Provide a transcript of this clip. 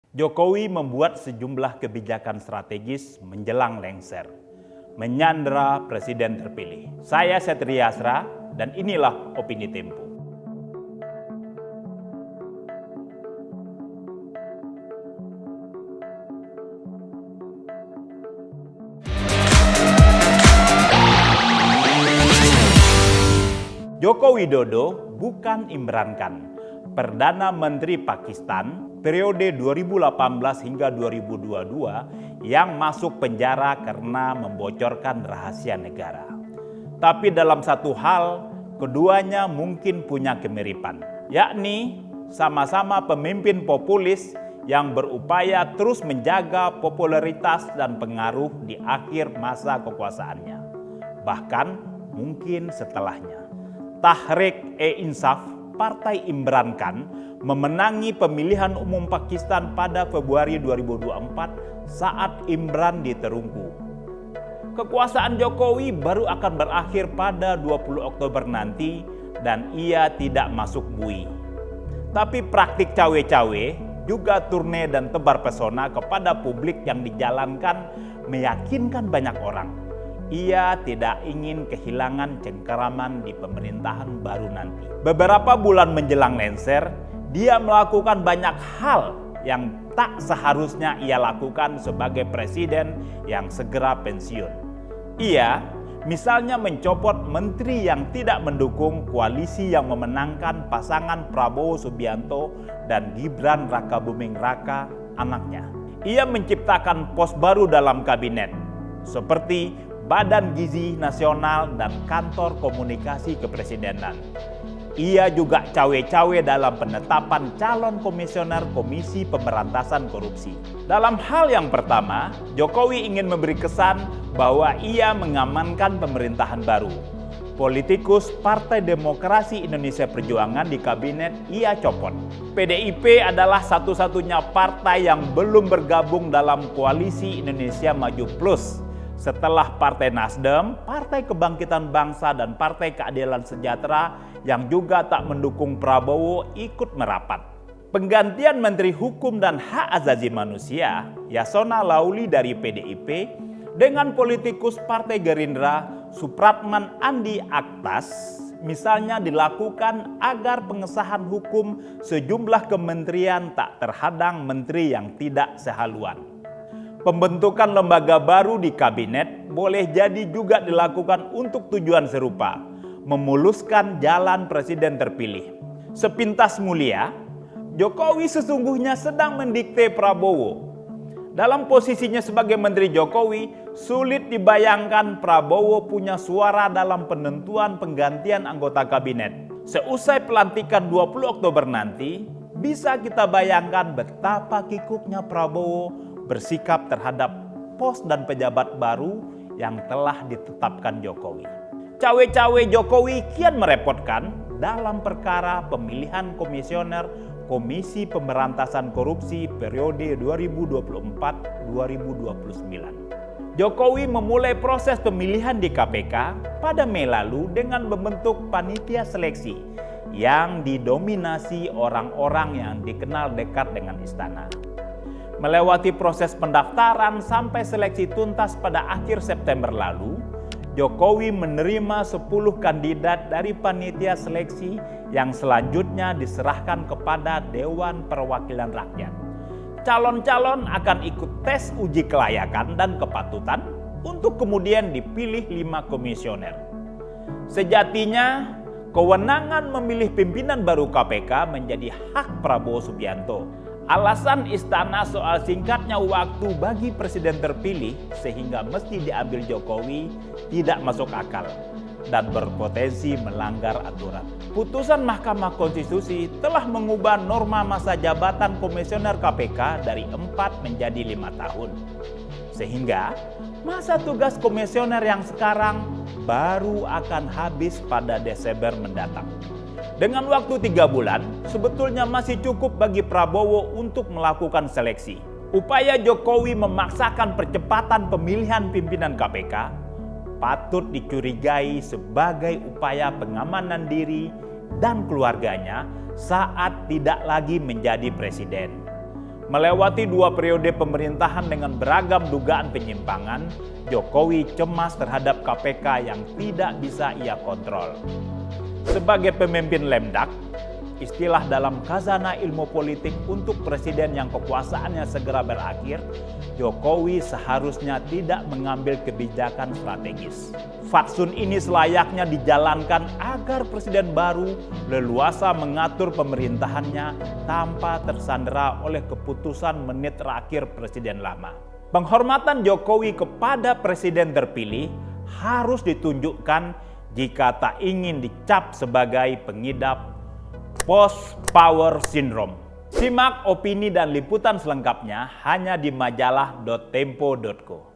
Jokowi membuat sejumlah kebijakan strategis menjelang lengser, menyandera presiden terpilih. Saya Setria Asra dan inilah Opini Tempo. Joko Widodo bukan Imran Khan, Perdana Menteri Pakistan periode 2018 hingga 2022 yang masuk penjara karena membocorkan rahasia negara. Tapi dalam satu hal, keduanya mungkin punya kemiripan, yakni sama-sama pemimpin populis yang berupaya terus menjaga popularitas dan pengaruh di akhir masa kekuasaannya, bahkan mungkin setelahnya. Tehreek-e-Insaf, Partai Imran Khan, memenangi pemilihan umum Pakistan pada Februari 2024 saat Imran diterunggu. Kekuasaan Jokowi baru akan berakhir pada 20 Oktober nanti dan ia tidak masuk bui. Tapi praktik cawe-cawe, juga turne dan tebar pesona kepada publik yang dijalankan meyakinkan banyak orang. Ia tidak ingin kehilangan cengkeraman di pemerintahan baru nanti. Beberapa bulan menjelang lengser, dia melakukan banyak hal yang tak seharusnya ia lakukan sebagai presiden yang segera pensiun. Ia misalnya mencopot menteri yang tidak mendukung koalisi yang memenangkan pasangan Prabowo Subianto dan Gibran Rakabuming Raka, anaknya. Ia menciptakan pos baru dalam kabinet, seperti Badan Gizi Nasional dan Kantor Komunikasi Kepresidenan. Ia juga cawe-cawe dalam penetapan calon komisioner Komisi Pemberantasan Korupsi. Dalam hal yang pertama, Jokowi ingin memberi kesan bahwa ia mengamankan pemerintahan baru. Politikus Partai Demokrasi Indonesia Perjuangan di kabinet ia copot. PDIP adalah satu-satunya partai yang belum bergabung dalam koalisi Indonesia Maju Plus, setelah Partai Nasdem, Partai Kebangkitan Bangsa, dan Partai Keadilan Sejahtera yang juga tak mendukung Prabowo ikut merapat. Penggantian Menteri Hukum dan Hak Asasi Manusia, Yasona Lauli dari PDIP, dengan politikus Partai Gerindra, Supratman Andi Aktas, misalnya dilakukan agar pengesahan hukum sejumlah kementerian tak terhadang menteri yang tidak sehaluan. Pembentukan lembaga baru di kabinet boleh jadi juga dilakukan untuk tujuan serupa, memuluskan jalan presiden terpilih. Sepintas mulia, Jokowi sesungguhnya sedang mendikte Prabowo. Dalam posisinya sebagai Menteri Jokowi, sulit dibayangkan Prabowo punya suara dalam penentuan penggantian anggota kabinet. Seusai pelantikan 20 Oktober nanti, bisa kita bayangkan betapa kikuknya Prabowo bersikap terhadap pos dan pejabat baru yang telah ditetapkan Jokowi. Cawe-cawe Jokowi kian merepotkan dalam perkara pemilihan komisioner Komisi Pemberantasan Korupsi periode 2024-2029. Jokowi memulai proses pemilihan di KPK pada Mei lalu dengan membentuk panitia seleksi yang didominasi orang-orang yang dikenal dekat dengan istana. Melewati proses pendaftaran sampai seleksi tuntas pada akhir September lalu, Jokowi menerima 10 kandidat dari panitia seleksi yang selanjutnya diserahkan kepada Dewan Perwakilan Rakyat. Calon-calon akan ikut tes uji kelayakan dan kepatutan untuk kemudian dipilih 5 komisioner. Sejatinya, kewenangan memilih pimpinan baru KPK menjadi hak Prabowo Subianto. Alasan istana soal singkatnya waktu bagi presiden terpilih sehingga mesti diambil Jokowi tidak masuk akal dan berpotensi melanggar aturan. Putusan Mahkamah Konstitusi telah mengubah norma masa jabatan komisioner KPK dari 4 menjadi 5 tahun. Sehingga masa tugas komisioner yang sekarang baru akan habis pada Desember mendatang. Dengan waktu 3 bulan, sebetulnya masih cukup bagi Prabowo untuk melakukan seleksi. Upaya Jokowi memaksakan percepatan pemilihan pimpinan KPK patut dicurigai sebagai upaya pengamanan diri dan keluarganya saat tidak lagi menjadi presiden. Melewati 2 periode pemerintahan dengan beragam dugaan penyimpangan, Jokowi cemas terhadap KPK yang tidak bisa ia kontrol. Sebagai pemimpin lemdak, istilah dalam khazanah ilmu politik untuk presiden yang kekuasaannya segera berakhir, Jokowi seharusnya tidak mengambil kebijakan strategis. Fatsun ini selayaknya dijalankan agar presiden baru leluasa mengatur pemerintahannya tanpa tersandera oleh keputusan menit terakhir presiden lama. Penghormatan Jokowi kepada presiden terpilih harus ditunjukkan jika tak ingin dicap sebagai pengidap post-power syndrome. Simak opini dan liputan selengkapnya hanya di majalah.tempo.co.